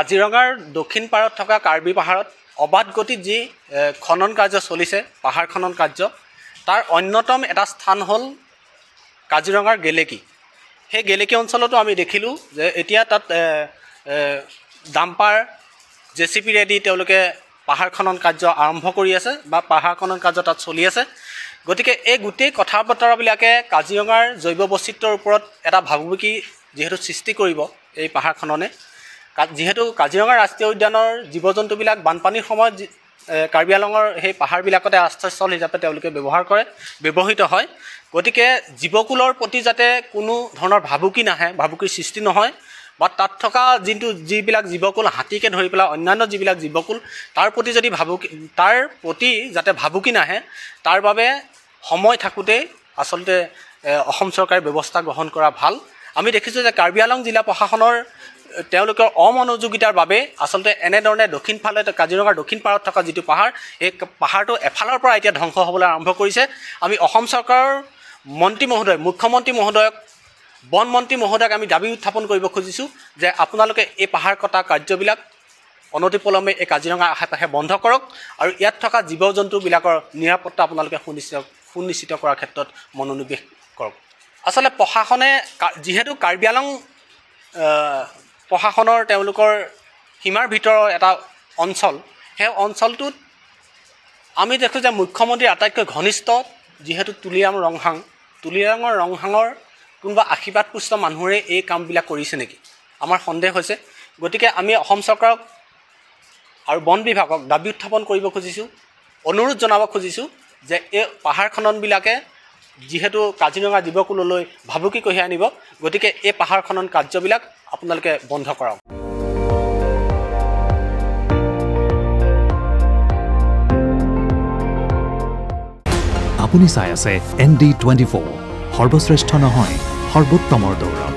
কাজিৰঙাৰ দক্ষিণ পাৰত থকা কাৰ্বি পাহাৰত অবাধ গতিত যি খনন কাৰ্য চলিছে, পাহাৰ খনন কাৰ্য, তাৰ অন্যতম এটা স্থান হ'ল কাজিৰঙাৰ গেলেকী। সেই গেলেকী অঞ্চলতো আমি দেখিলোঁ যে এতিয়া তাত ডাম্পাৰ জেচিপিৰেদি তেওঁলোকে পাহাৰ খনন কাৰ্য আৰম্ভ কৰি আছে বা পাহাৰ খনন কাৰ্য তাত চলি আছে। গতিকে এই গোটেই কথা বতৰাবিলাকে কাজিৰঙাৰ জৈৱ বৈচিত্ৰ্যৰ ওপৰত এটা ভাবুকি যিহেতু সৃষ্টি কৰিব এই পাহাৰ খননে, যিহেতু কাজিৰঙা ৰাষ্ট্ৰীয় উদ্যানৰ জীৱ জন্তুবিলাক বানপানীৰ সময়ত কাৰ্বি আংলঙৰ সেই পাহাৰবিলাকতে আশ্ৰয়স্থল হিচাপে তেওঁলোকে ব্যৱহৃত হয়। গতিকে জীৱকুলৰ প্ৰতি যাতে কোনো ধৰণৰ ভাবুকি নাহে, ভাবুকিৰ সৃষ্টি নহয়, বা তাত থকা যিবিলাক জীৱকুল, হাতীকে ধৰি পেলাই অন্যান্য যিবিলাক জীৱকুল, তাৰ প্ৰতি যাতে ভাবুকি নাহে, তাৰ বাবে সময় থাকোঁতেই আচলতে অসম চৰকাৰে ব্যৱস্থা গ্ৰহণ কৰা ভাল। আমি দেখিছোঁ যে কাৰ্বি আংলং জিলা প্ৰশাসনৰ তেওঁলোকৰ অমনোযোগিতাৰ বাবে আচলতে এনেধৰণে কাজিৰঙাৰ দক্ষিণ পাৰত থকা যিটো পাহাৰ, এই পাহাৰটো এফালৰ পৰা এতিয়া ধ্বংস হ'বলৈ আৰম্ভ কৰিছে। আমি অসম চৰকাৰৰ মন্ত্ৰী মহোদয়, মুখ্যমন্ত্ৰী মহোদয়ক, বন মন্ত্ৰী মহোদয়ক আমি দাবী উত্থাপন কৰিব খুজিছোঁ যে আপোনালোকে এই পাহাৰ কটা কাৰ্যবিলাক অনতিপলমে এই কাজিৰঙাৰ আশে পাশে বন্ধ কৰক আৰু ইয়াত থকা জীৱ জন্তুবিলাকৰ নিৰাপত্তা আপোনালোকে সুনিশ্চিত কৰাৰ ক্ষেত্ৰত মনোনিৱেশ কৰক। আচলতে প্ৰশাসনে, যিহেতু কাৰ্বি আংলং প্ৰশাসনৰ তেওঁলোকৰ সীমাৰ ভিতৰৰ এটা অঞ্চল, সেই অঞ্চলটোত আমি দেখোঁ যে মুখ্যমন্ত্ৰীৰ আটাইতকৈ ঘনিষ্ঠ যিহেতু তুলিৰাম ৰংহাঙৰ কোনোবা আশীৰ্বাদপুষ্ট মানুহে এই কামবিলাক কৰিছে নেকি, আমাৰ সন্দেহ হৈছে। গতিকে আমি অসম চৰকাৰক আৰু বন বিভাগক দাবী উত্থাপন কৰিব খুজিছোঁ, অনুৰোধ জনাব খুজিছোঁ যে এই পাহাৰ খননবিলাকে যিহেতু কাজিৰঙা জীৱকুললৈ ভাবুকি কঢ়িয়াই আনিব, গতিকে এই পাহাৰ খনন কাৰ্যবিলাক আপোনালোকে বন্ধ কৰক। আপুনি চাই আছে ND24, সৰ্বশ্ৰেষ্ঠ নহয়, সৰ্বোত্তমৰ দৌৰ।